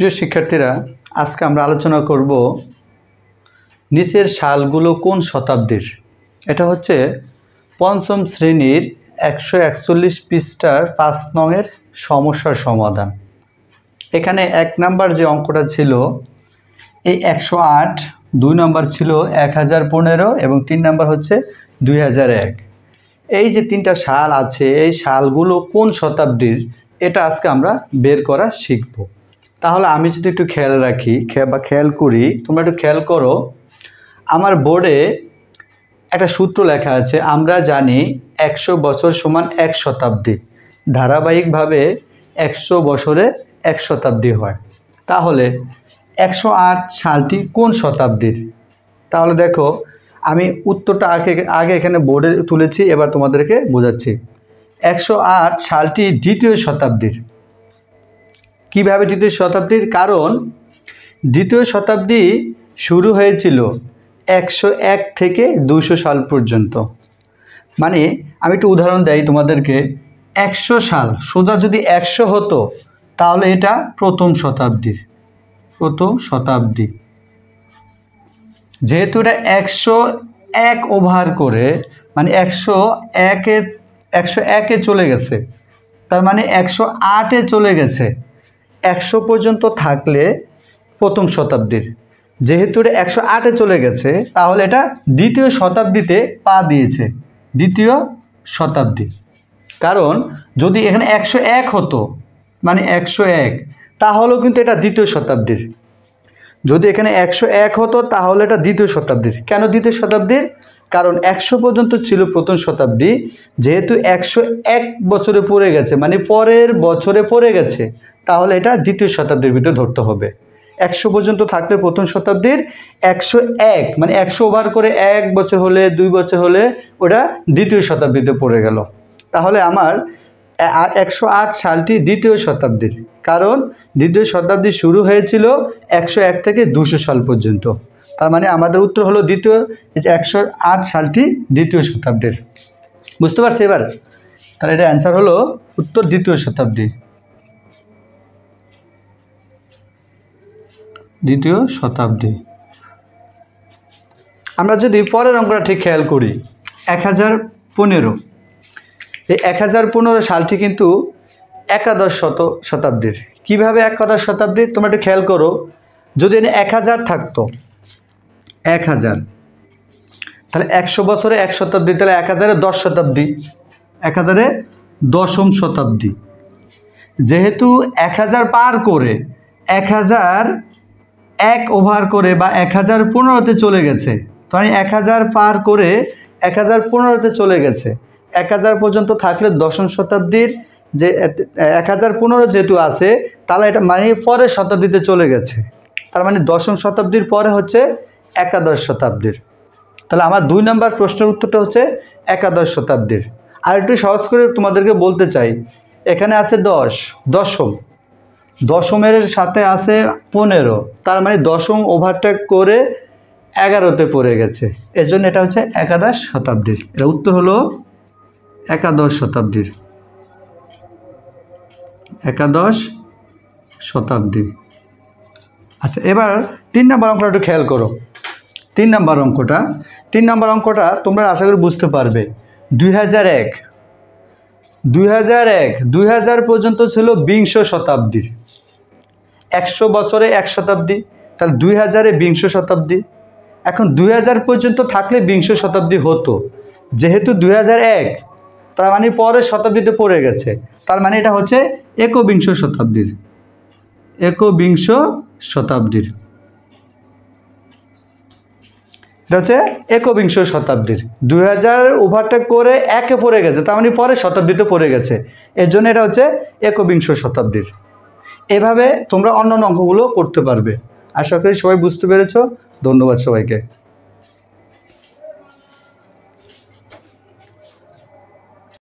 প্রিয় শিক্ষার্থীরা, আজকে আমরা আলোচনা করব নিচের সালগুলো কোন শতাব্দীর। এটা হচ্ছে পঞ্চম শ্রেণীর 141 পৃষ্ঠার 5 নংয়ের সমস্যার সমাধান। এখানে 1 নাম্বার যে অঙ্কটা ছিল এই 108, 2 নাম্বার ছিল 1015 এবং 3 নাম্বার হচ্ছে 2001। এই যে 3টা সাল আছে, এই সালগুলো কোন শতাব্দীর এটা আজকে আমরা বের করা শিখব। তাহলে আমি যদি একটু খেয়াল রাখি বা খেয়াল করি, তোমরা একটু খেয়াল করো, আমার বোর্ডে একটা সূত্র লেখা আছে। আমরা জানি 100 বছর সমান 1 শতাব্দী, ধারাবাহিকভাবে 100 বছরে 1 শতাব্দী হয়। তাহলে 108 সালটি কোন শতাব্দীর? তাহলে দেখো, আমি উত্তরটা আগে এখানে বোর্ডে তুলেছি, এবার তোমাদেরকে বোঝাচ্ছি। 108 সালটি দ্বিতীয় শতাব্দীর। কিভাবে দ্বিতীয় শতাব্দীর? কারণ দ্বিতীয় শতাব্দী শুরু হয়েছিল 101 থেকে 200 সাল পর্যন্ত। মানে আমি একটু উদাহরণ দেই তোমাদেরকে। 100 সাল সোজা যদি 100 হতো তাহলে এটা প্রথম শতাব্দীর, প্রথম শতাব্দী। যেহেতু এটা 101 ওভার করে, মানে 101-এ চলে গেছে, তার মানে 108-এ চলে গেছে। 100 পর্যন্ত থাকলে প্রথম শতাব্দীর। যেহেতু এটা 108-এ চলে গেছে তাহলে এটা দ্বিতীয় শতাব্দীতে পা দিয়েছে, দ্বিতীয় শতাব্দী। কারণ যদি এখানে 101 হতো, মানে 101, তাহলেও কিন্তু এটা দ্বিতীয় শতাব্দীর। যদি এখানে 101 হতো তাহলে এটা দ্বিতীয় শতাব্দীর। কেন দ্বিতীয় শতাব্দীর? কারণ 100 পর্যন্ত ছিল প্রথম শতাব্দী, যেহেতু 101 বছরে পড়ে গেছে, মানে পরের বছরে পড়ে গেছে, তাহলে এটা দ্বিতীয় শতাব্দীর ভিতরে ধরতে হবে। 100 পর্যন্ত থাকলে প্রথম শতাব্দীর, 101 মানে 100 ওভার করে 1 বছর হলে, 2 বছর হলে ওটা দ্বিতীয় শতাব্দীতে পড়ে গেল। তাহলে আমার 108 সালটি দ্বিতীয় শতাব্দীর, কারণ দ্বিতীয় শতাব্দী শুরু হয়েছিল 101 থেকে 200 সাল পর্যন্ত। তার মানে আমাদের উত্তর হলো দ্বিতীয়, 108 সালটি দ্বিতীয় শতাব্দীর। বুঝতে পারছি এবার? তাহলে এটা অ্যান্সার হলো উত্তর দ্বিতীয় শতাব্দী, দ্বিতীয় শতাব্দী। আমরা যদি পরের অঙ্কটা ঠিক খেয়াল করি, 1015, এই 1015 সালটি কিন্তু একাদশ শতাব্দীর। কিভাবে একাদশ শতাব্দীর? তোমরা একটু খেয়াল করো। যদি 1000 থাকতো, 1000, তাহলে 100 বছরে 1 শতাব্দী, তাহলে 1000-এ 10 শতাব্দী, 1000-এ 10ম শতাব্দী। যেহেতু 1000 পার করে 1001 ওভার করে বা 1015-তে চলে গেছে, মানে 1000 পার করে 1015-তে চলে গেছে, 1000 পর্যন্ত থাকলে 10ম শতাব্দীর। যে 1015 যেহেতু আছে, তাহলে এটা মানে পরের শতাব্দীতে চলে গেছে, তার মানে 10ম শতাব্দীর পরে হচ্ছে একাদশ শতাব্দীর। তাহলে আমার 2 নম্বর প্রশ্নের উত্তরটা হচ্ছে একাদশ শতাব্দীর। আর একটু সহজ করে তোমাদেরকে বলতে চাই, এখানে আছে 10, দশম, দশমের সাথে আছে 15, তার মানে 10ম ওভারটেক করে 11-তে পড়ে গেছে, এজন্য এটা হচ্ছে একাদশ শতাব্দীর। এর উত্তর হলো একাদশ শতাব্দীর, একাদশ শতাব্দী। আচ্ছা, এবার 3 নম্বর অঙ্কটা একটু খেয়াল করো। 3 নম্বর অঙ্কটা তোমরা আশা করি বুঝতে পারবে। 2000 পর্যন্ত ছিল বিংশ শতাব্দীর। 100 বছরে 1 শতাব্দী, তাহলে 2000-এ বিংশ শতাব্দী। এখন 2000 পর্যন্ত থাকলে বিংশ শতাব্দী হতো, যেহেতু 2001, তার মানে পরের শতাব্দীতে পড়ে গেছে, তার মানে এটা হচ্ছে একবিংশ শতাব্দীর, একবিংশ শতাব্দীর। এটা হচ্ছে একবিংশ শতাব্দীর। 2000 ওভারটেক করে 1-এ পড়ে গেছে, তার মানে পরের শতাব্দীতে পড়ে গেছে, এর জন্য এটা হচ্ছে একবিংশ শতাব্দীর। এভাবে তোমরা অন্যান্য অঙ্কগুলো করতে পারবে। আশা করি সবাই বুঝতে পেরেছ। ধন্যবাদ সবাইকে।